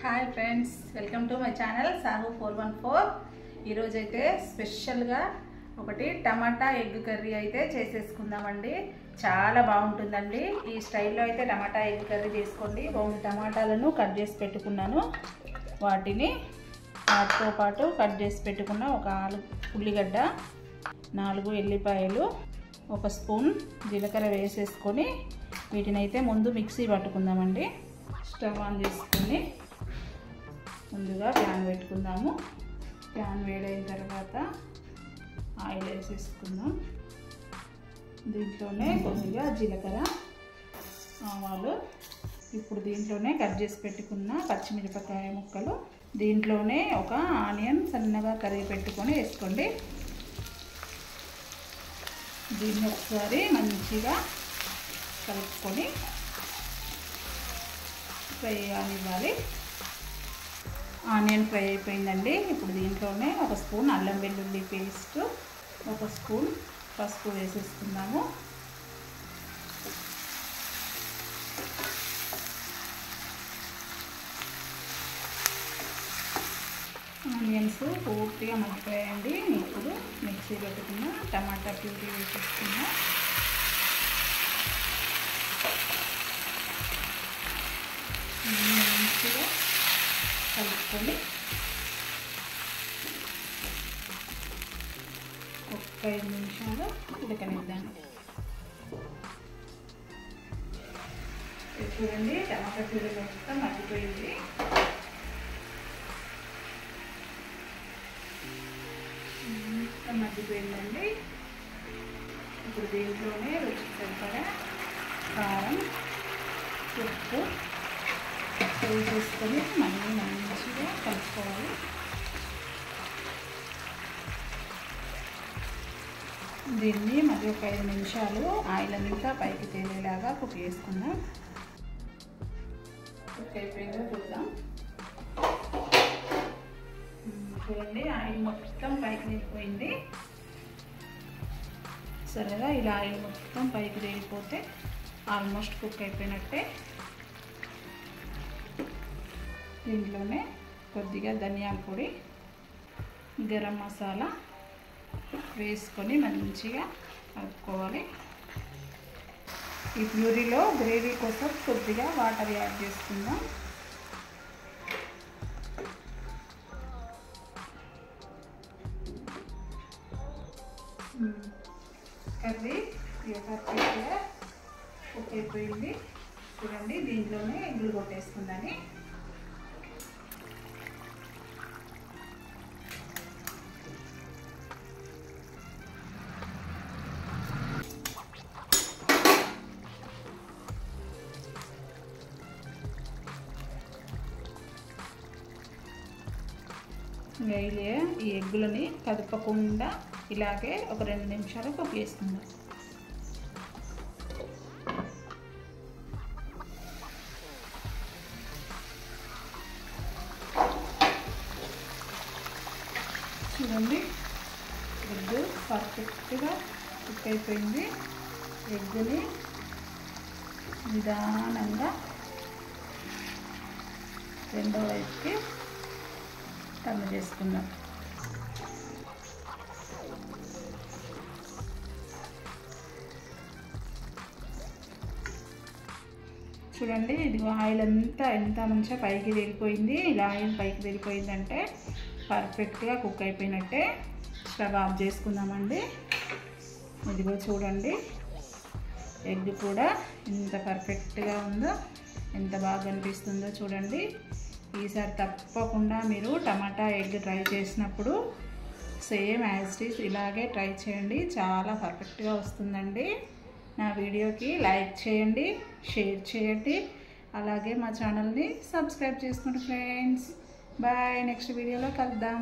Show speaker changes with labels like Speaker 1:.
Speaker 1: Hi friends, welcome to my channel Sahu 414. ఈరోజు అయితే స్పెషల్గా ఒకటి టమాటా ఎగ్ కర్రీ అయితే చేసేసుకుందామండి. చాలా బాగుంటుందండి. ఈ స్టైల్లో అయితే టమాటా ఎగ్ కర్రీ చేసుకోండి. 2 టమాటాలను కట్ చేసి పెట్టుకున్నాను. వాటితో పాటు కట్ చేసి పెట్టుకున్న ఒక ఉల్లిగడ్డ, 4 ఎల్లిపాయలు, 1 స్పూన్ జీలకర్ర వేసేసుకొని వీటిని అయితే ముందు మిక్సీ పట్టుకుందామండి. స్టవ్ ఆన్ చేసుకొని ముందుగా ప్యాన్ పెట్టుకుందాము. ప్యాన్ వేడైన తర్వాత ఆయిల్ వేసేసుకుందాం. దీంట్లోనే కొద్దిగా జీలకర్ర, ఆవాలు, ఇప్పుడు దీంట్లోనే కట్ చేసి పెట్టుకున్న పచ్చిమిరపకాయ ముక్కలు, దీంట్లోనే ఒక ఆనియన్ సన్నగా కరిగి పెట్టుకొని వేసుకోండి. దీన్ని ఒకసారి మంచిగా కలుపుకొని ఫ్రై అవ్వాలి. ఆనియన్ ఫ్రై అయిపోయిందండి. ఇప్పుడు దీంట్లోనే 1 స్పూన్ అల్లం వెల్లుల్లి పేస్ట్, 1 స్పూన్ పసుపు వేసేసుకుందాము. ఆనియన్స్ పూర్తిగా మగ్గిపోయాయండి. ఇప్పుడు మిక్సీ పెట్టుకున్న టమాటా ప్యూరీ వేసేసుకుందాం. మంచిగా కలుపుకొని ఒక 5 నిమిషాలు ఉడకనిద్దాం. చూడండి, టమాటా ప్యూరీ మొత్తం మగ్గిపోయింది. మొత్తం మగ్గిపోయిందండి. ఇప్పుడు దీంట్లోనే రుచికి సరిపడా కారం, ఉప్పు వేసేసుకొని మళ్ళీ మంచిగా కలుపుకోవాలి. దీన్ని మరి ఒక 5 నిమిషాలు ఆయిల్ అంతా పైకి తేలేలాగా కుక్ చేసుకుందాం. కుక్ అయిపోయిందో చూద్దాం. చూడండి, ఆయిల్ మొత్తం పైకి తేలిపోయింది. సరేగా, ఇలా ఆయిల్ మొత్తం పైకి తేలిపోతే ఆల్మోస్ట్ కుక్ అయిపోయినట్టే. దీంట్లోనే కొద్దిగా ధనియాల పొడి, గరం మసాలా వేసుకొని మంచిగా కలుపుకోవాలి. ఈ ప్యూరీలో గ్రేవీ కోసం కొద్దిగా వాటర్ యాడ్ చేసుకుందాం. కర్రీ పర్ఫెక్ట్గా కుక్ అయిపోయింది. చూడండి, దీంట్లోనే ఎగ్గులు కొట్టేసుకుందని. ఈ ఎగ్గులని కదపకుండా ఇలాగే ఒక 2 నిమిషాలు కుక్ చేసుకుందాం. చూడండి, ఎగ్ పర్ఫెక్ట్గా కుక్ అయిపోయింది. ఎగ్గుని నిదానంగా రెండో వైపుకి టర్న్ చేసుకుందాం. చూడండి, ఇది ఆయిల్ అంతా ఎంత మంచిగా పైకి తేలిపోయింది. ఇలా ఆయిల్ పైకి తేలిపోయిందంటే పర్ఫెక్ట్గా కుక్ అయిపోయినట్టే. స్టవ్ ఆఫ్ చేసుకుందామండి. ఇదిగో చూడండి, ఎగ్ కూడా ఎంత పర్ఫెక్ట్గా ఉందో, ఎంత బాగా అనిపిస్తుందో చూడండి. ఈసారి తప్పకుండా మీరు టమాటా ఎగ్ ట్రై చేసినప్పుడు సేమ్ యాజ్ ఇట్ ఈజ్ ఇలాగే ట్రై చేయండి. చాలా పర్ఫెక్ట్గా వస్తుందండి. నా వీడియోకి లైక్ చేయండి, షేర్ చేయండి, అలాగే మా ఛానల్ని సబ్స్క్రైబ్ చేసుకోండి ఫ్రెండ్స్. బాయ్, నెక్స్ట్ వీడియోలో కలుద్దాం.